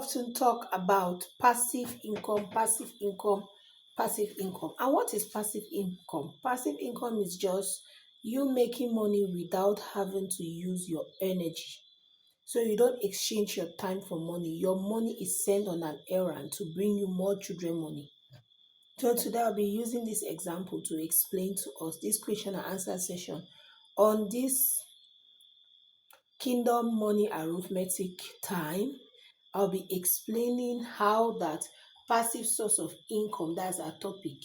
Often talk about passive income, passive income, passive income. And what is passive income? Passive income is just you making money without having to use your energy. So you don't exchange your time for money. Your money is sent on an errand to bring you more children money. So today I'll be using this example to explain to us this question and answer session on this Kingdom Money Arithmetic time. I'll be explaining how that passive source of income, that's our topic,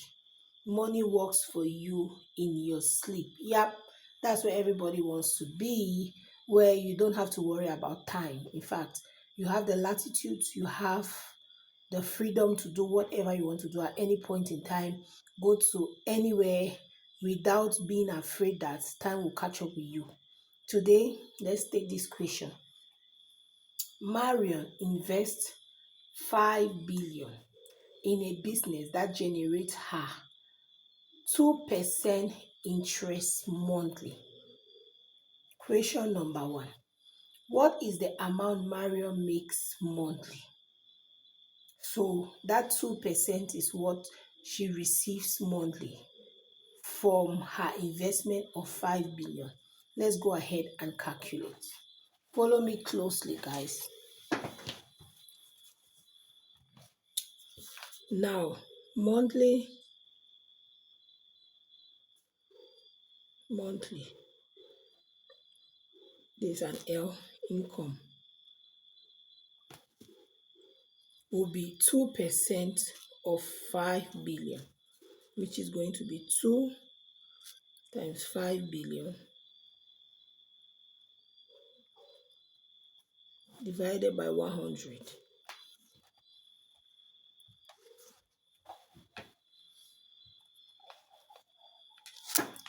money works for you in your sleep. Yep, that's where everybody wants to be, where you don't have to worry about time. In fact, you have the latitude, you have the freedom to do whatever you want to do at any point in time, go to anywhere without being afraid that time will catch up with you. Today, let's take this question. Marion invests 5 billion in a business that generates her 2% interest monthly. Question number 1. What is the amount Marion makes monthly? So that 2% is what she receives monthly from her investment of 5 billion. Let's go ahead and calculate. Follow me closely, guys. Now, monthly, there's an L, income, will be 2% of 5 billion, which is going to be 2 times 5 billion divided by 100.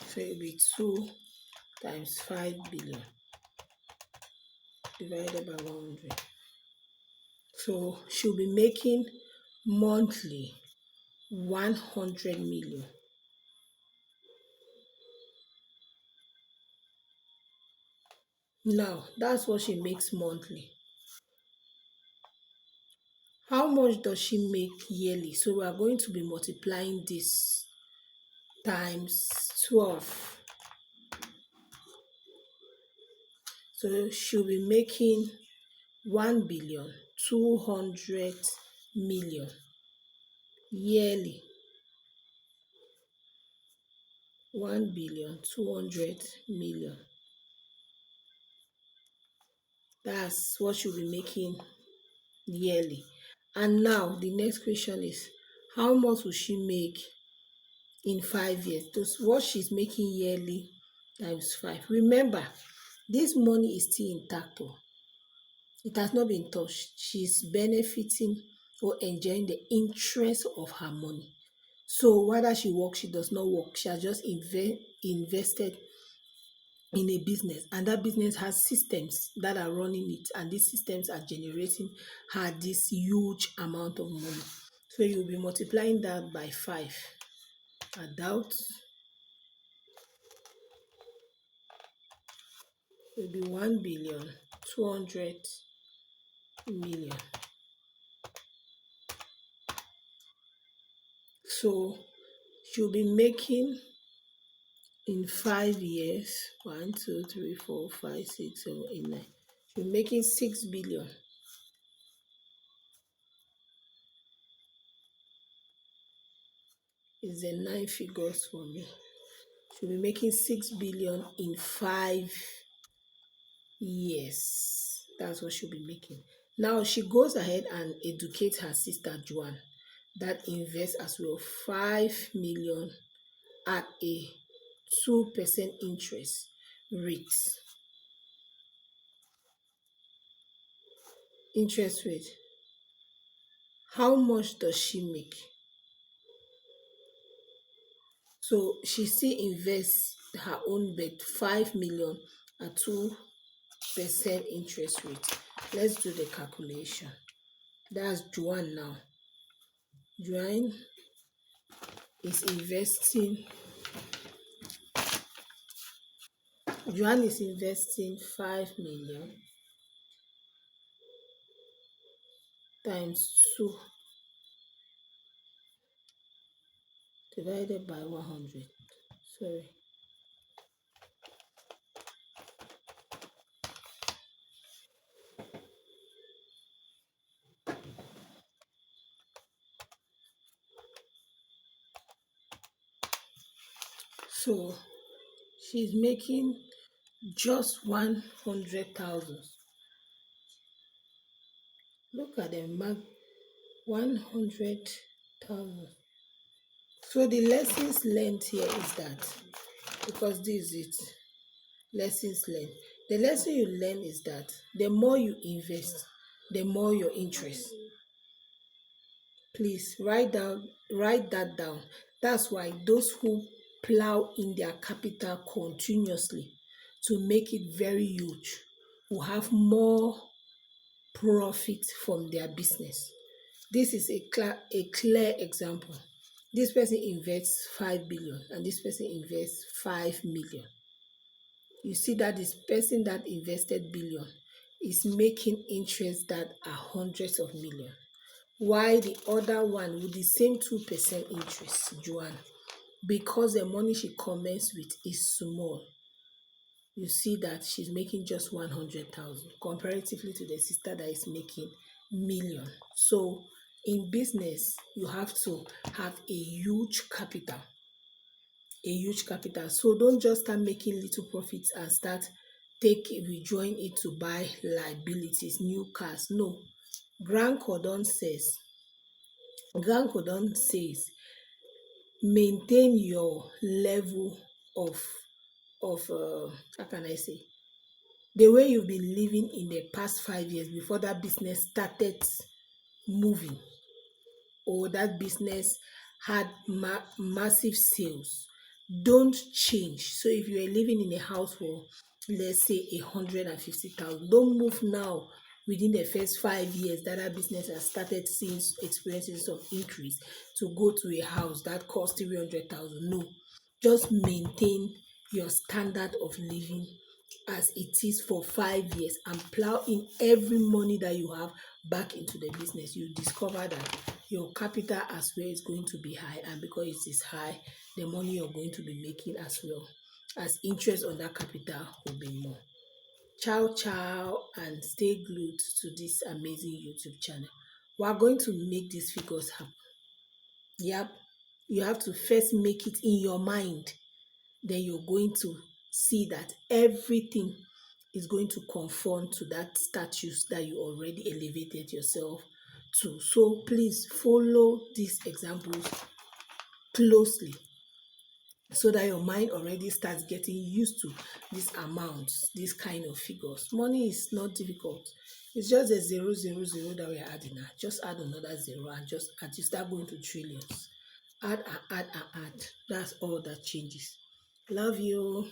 So it will be 2 times 5 billion divided by 100. So she'll be making monthly 100 million. Now, that's what she makes monthly. How much does she make yearly? So we are going to be multiplying this times 12. So she'll be making 1,200,000,000 yearly. 1,200,000,000. That's what she'll be making yearly. And now the next question is, how much will she make in 5 years? That's what she's making yearly times 5. Remember, this money is still intact. It has not been touched. She's benefiting or enjoying the interest of her money. So whether she works, she does not work, she has just invested in a business, and that business has systems that are running it, and these systems are generating her this huge amount of money. So you'll be multiplying that by 5. I doubt it will be 1,200,000,000. So she'll be making in 5 years 1, 2, 3, 4, 5, 6, 7, 8, 9. She'll be making 6 billion. It's the 9 figures for me. She'll be making 6 billion in 5 years. That's what she'll be making. Now she goes ahead and educates her sister Joanne that invests as well 5 million at a 2% interest rate. Interest rate. How much does she make? So she still invests her own bet 5 million at 2% interest rate. Let's do the calculation. That's Joanne now. Joanne is investing 5 million times 2 divided by 100. Sorry. So she's making just 100,000. Look at them, mark 100,000. So the lessons learned here is that, because this is it, lessons learned. The lesson you learn is that the more you invest, the more your interest. Please write that down. That's why those who plow in their capital continuously to make it very huge will have more profit from their business. This is a clear example. This person invests 5 billion and this person invests 5 million. You see that this person that invested billion is making interest that are hundreds of millions, while the other one with the same 2% interest, Joanne, because the money she commenced with is small, you see that she's making just 100,000 comparatively to the sister that is making million. So in business, you have to have a huge capital. So don't just start making little profits and start withdrawing it to buy liabilities, new cars. No. Grant Cardone says maintain your level of how can I say, the way you've been living in the past 5 years before that business started moving, or that business had massive sales. Don't change. So if you are living in a house for, let's say, 150,000, don't move now within the first 5 years that that business has started seeing experiencing some increase to go to a house that costs 300,000. No, just maintain your standard of living as it is for 5 years and plow in every money that you have back into the business. You discover that your capital as well is going to be high, and because it is high, the money you're going to be making as well as interest on that capital will be more. Ciao ciao, and stay glued to this amazing YouTube channel. We are going to make these figures happen. Yep, you have to first make it in your mind, then you're going to see that everything is going to conform to that status that you already elevated yourself to. So please follow these examples closely so that your mind already starts getting used to these amounts, these kind of figures. Money is not difficult. It's just a 000 that we're adding now. Just add another zero and just add. You start going to trillions. Add and add and add. That's all that changes. Love you.